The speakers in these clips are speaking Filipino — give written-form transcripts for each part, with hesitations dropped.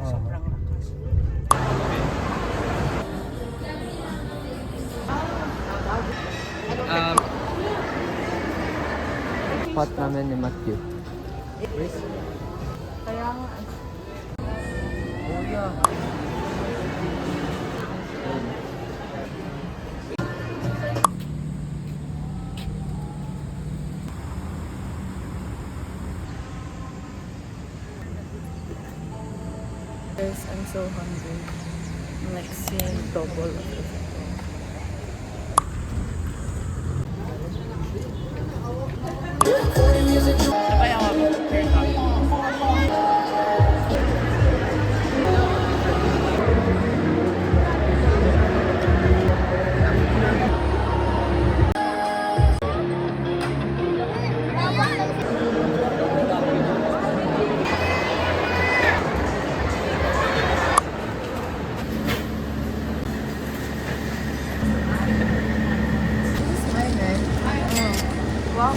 sobrang lakas. Pot namin ni Matthew. Kaya nga, Oh yeah. guys, I'm so hungry. I'm like seeing double of it. Kaya nga mag-prepare tayo. Wow.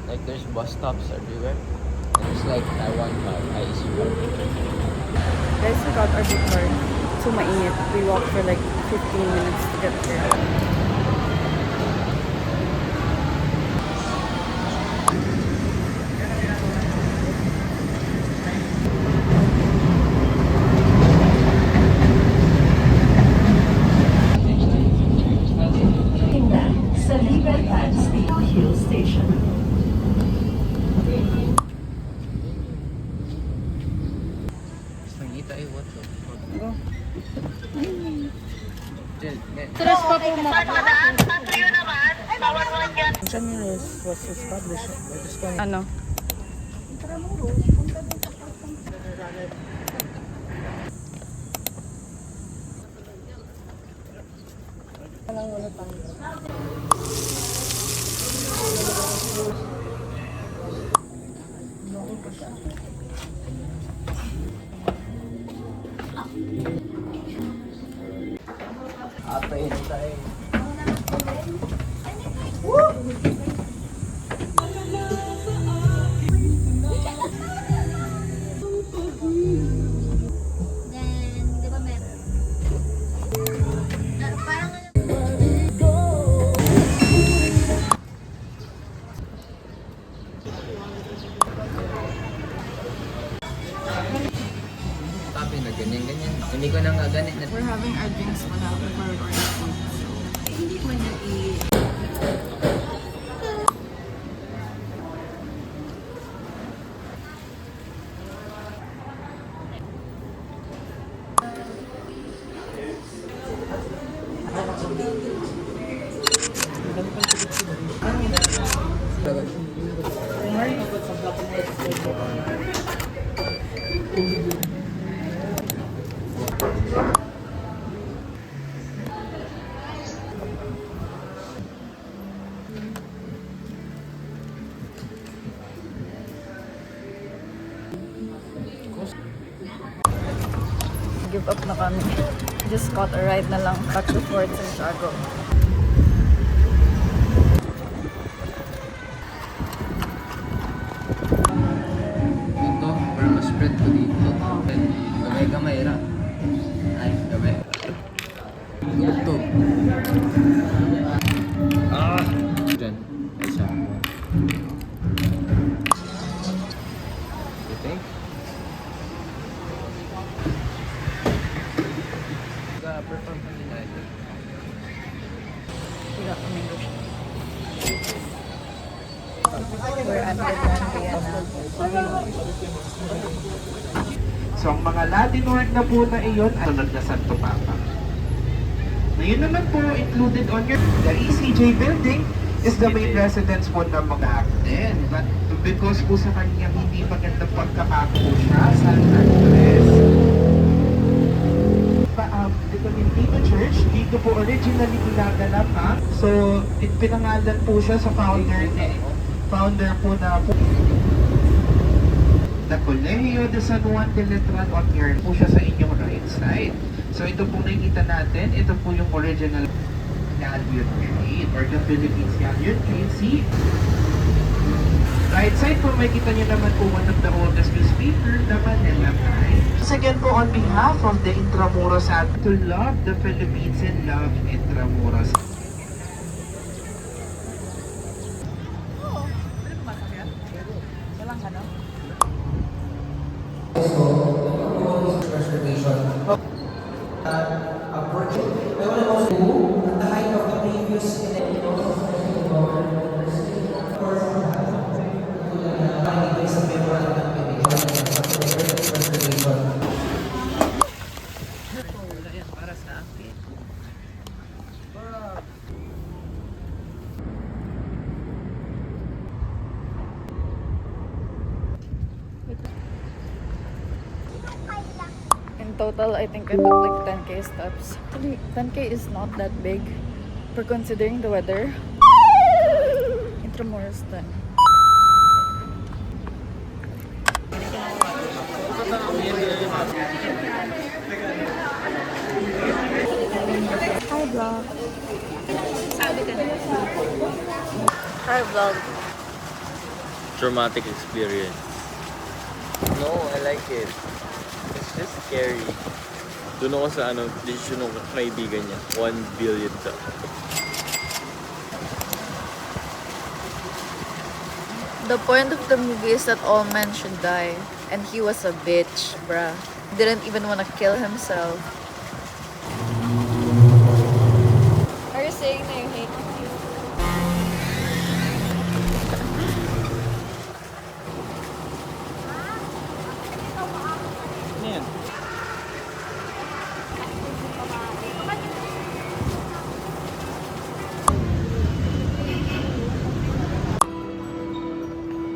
Like there's bus stops everywhere. And it's like Taiwan car, IC car. Guys, we got our book card. So mainit. We walked for like 15 minutes to get there. Sa Libertad Hill Station. Nangita eh, what the fuck? Stress pa po mo. Was established by the school. Ano? Apa yun tayo? Di ba meron? Parang Sabi na ganyan. Hindi ko na nga ganit na. We're having our drinks pala before we order food. So, hindi ko na give up na kami. Just caught a ride na lang back to Fort Santiago. Ito, para ma-spread ko dito. Gamay-gamay ra. Ay, gamay. Ito. Diyan. Isa. You think? Perform pa nila ito. Wala kaming gusto. We're at the Grandia na. So ang mga Latin word na po na iyon ay sunod na Santo Papa. Ngayon naman po, included on your the ECJ building is the main residence po ng mga actin. But because po sa kanyang hindi magandang pagkakako siya sa actress. The Tolentino Church, dito po originally ginaganap ha. So, pinangalan po siya sa founder po na po. The Colegio de San Juan de Letran on your po siya sa inyong right side. So ito po nakikita natin, ito po yung original na Galleon Trade or the Philippines Galleon Trade. See? Right side po, may kita nyo naman po one of the oldest newspaper, the Manila Times. Once again po, on behalf of the Intramuros to love the Philippines and love Intramuros. In total, I think I took like 10k steps. Actually, 10k is not that big for considering the weather. Intramuros 10. Hi vlog. Hi vlog. Traumatic experience. No, I like it. It's just scary. Doon ako sa decision ng kaibigan niya. 1 billion daw. The point of the movie is that all men should die. And he was a bitch, bruh. Didn't even want to kill himself. Are you saying that you hate me? Yan.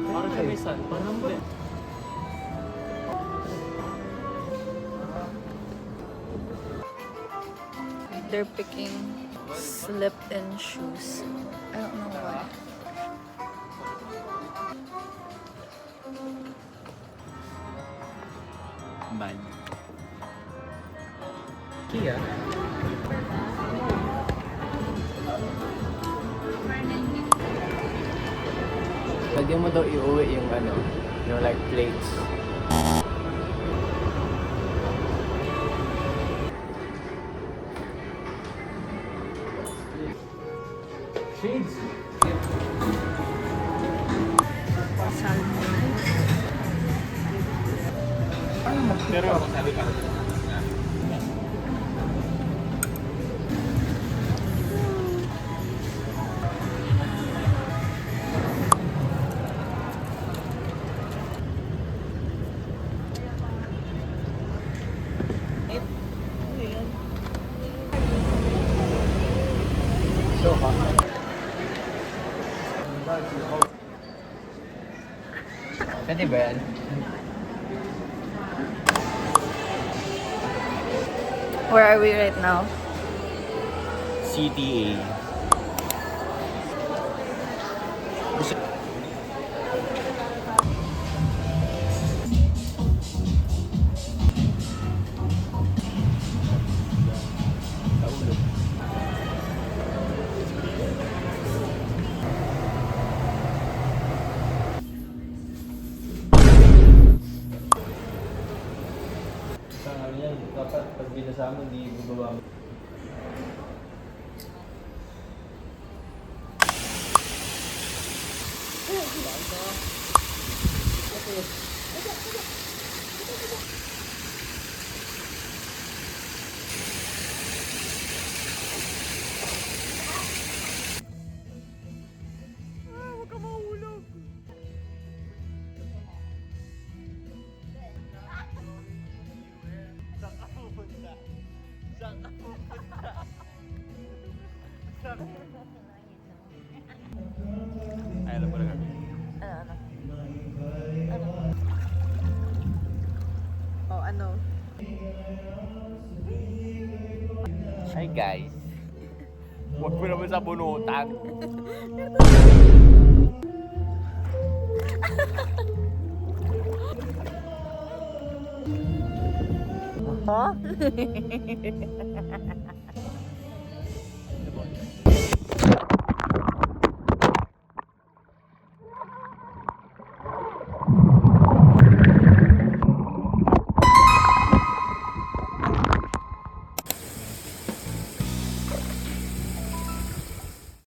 Parang siya may sun. Parang ba? They're picking slip-in shoes. I don't know why. Man. Kia. Pwede mo daw iuwi yung yung like plates. Shades. Pero sabi ka. So hot. Pwede ba yan? Where are we right now? CTA. Dapat pag binasa mo, hindi bubaba mo. Ay, alam mo na kami. Oh, ano? Hi guys. Huwag mo naman sa bunutan. Huh?